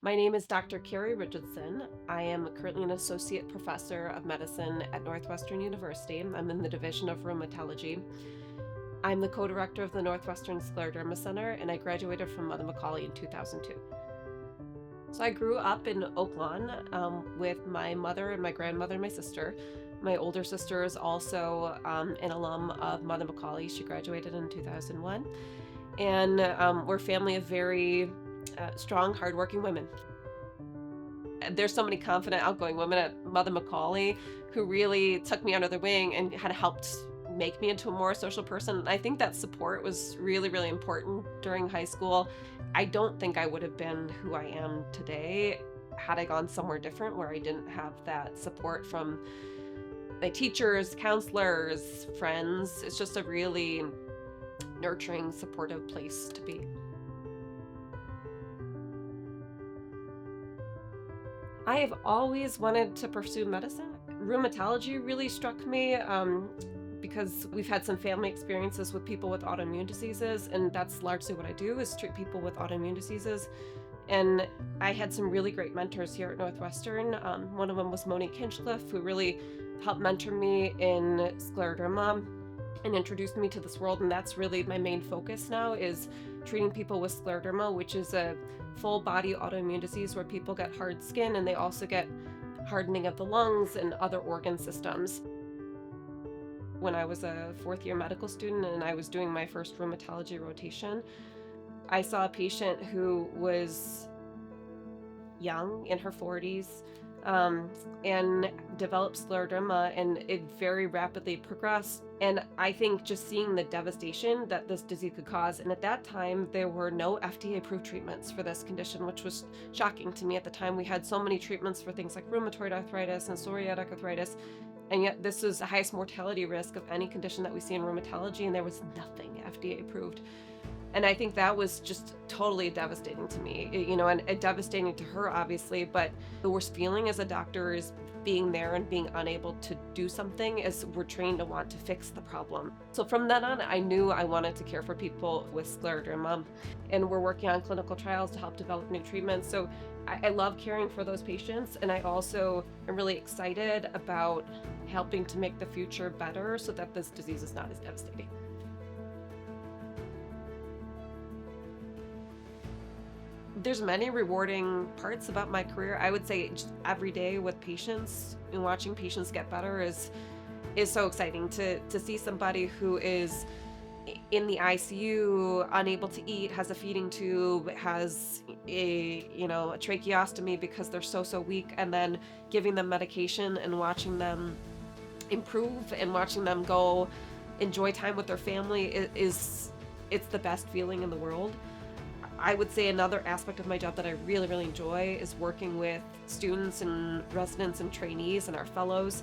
My name is Dr. Carrie Richardson. I am currently an associate professor of medicine at Northwestern University. I'm in the Division of Rheumatology. I'm the co-director of the Northwestern Scleroderma Center, and I graduated from McAuley in 2002. So I grew up in Oak Lawn with my mother and my grandmother and my sister. My older sister is also an alum of Mother McAuley. She graduated in 2001. And we're a family of very strong, hardworking women. There's so many confident, outgoing women at Mother McAuley who really took me under their wing and had helped make me into a more social person. I think that support was really, really important during high school. I don't think I would have been who I am today had I gone somewhere different where I didn't have that support from my teachers, counselors, friends. It's just a really nurturing, supportive place to be. I have always wanted to pursue medicine. Rheumatology really struck me because we've had some family experiences with people with autoimmune diseases, and that's largely what I do is treat people with autoimmune diseases. And I had some really great mentors here at Northwestern. One of them was Monique Hinchcliffe, who really helped mentor me in scleroderma and introduced me to this world. And that's really my main focus now is treating people with scleroderma, which is a full body autoimmune disease where people get hard skin and they also get hardening of the lungs and other organ systems. When I was a fourth year medical student and I was doing my first rheumatology rotation, I saw a patient who was young, in her 40s, and developed scleroderma, and it very rapidly progressed. And I think just seeing the devastation that this disease could cause, and at that time, there were no FDA-approved treatments for this condition, which was shocking to me at the time. We had so many treatments for things like rheumatoid arthritis and psoriatic arthritis, and yet this is the highest mortality risk of any condition that we see in rheumatology, and there was nothing FDA-approved. And I think that was just totally devastating to me, and devastating to her, obviously. But the worst feeling as a doctor is being there and being unable to do something as we're trained to want to fix the problem. So from then on, I knew I wanted to care for people with scleroderma, and we're working on clinical trials to help develop new treatments. So I love caring for those patients, and I also am really excited about helping to make the future better so that this disease is not as devastating. There's many rewarding parts about my career. I would say just every day with patients and watching patients get better is so exciting to see somebody who is in the ICU, unable to eat, has a feeding tube, has a tracheostomy because they're so weak, and then giving them medication and watching them improve and watching them go enjoy time with their family is it's the best feeling in the world. I would say another aspect of my job that I really, really enjoy is working with students and residents and trainees and our fellows,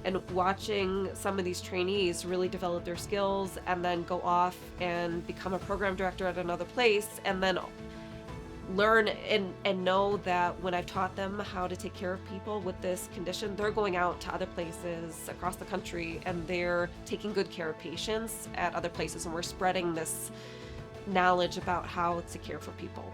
and watching some of these trainees really develop their skills and then go off and become a program director at another place, and then learn and know that when I've taught them how to take care of people with this condition, they're going out to other places across the country and they're taking good care of patients at other places, and we're spreading this knowledge about how to care for people.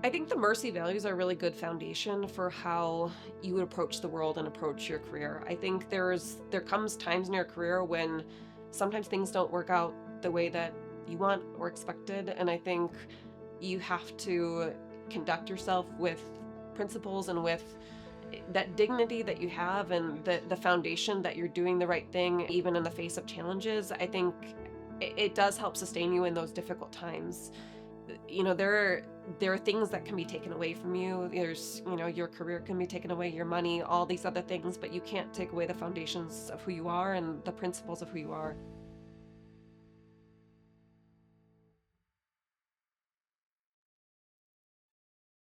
I think the Mercy values are a really good foundation for how you would approach the world and approach your career. I think there comes times in your career when sometimes things don't work out the way that you want or expected, and I think you have to conduct yourself with principles and with that dignity that you have and the foundation that you're doing the right thing even in the face of challenges. I think it does help sustain you in those difficult times. There are things that can be taken away from you. There's your career can be taken away, your money, all these other things, but you can't take away the foundations of who you are and the principles of who you are.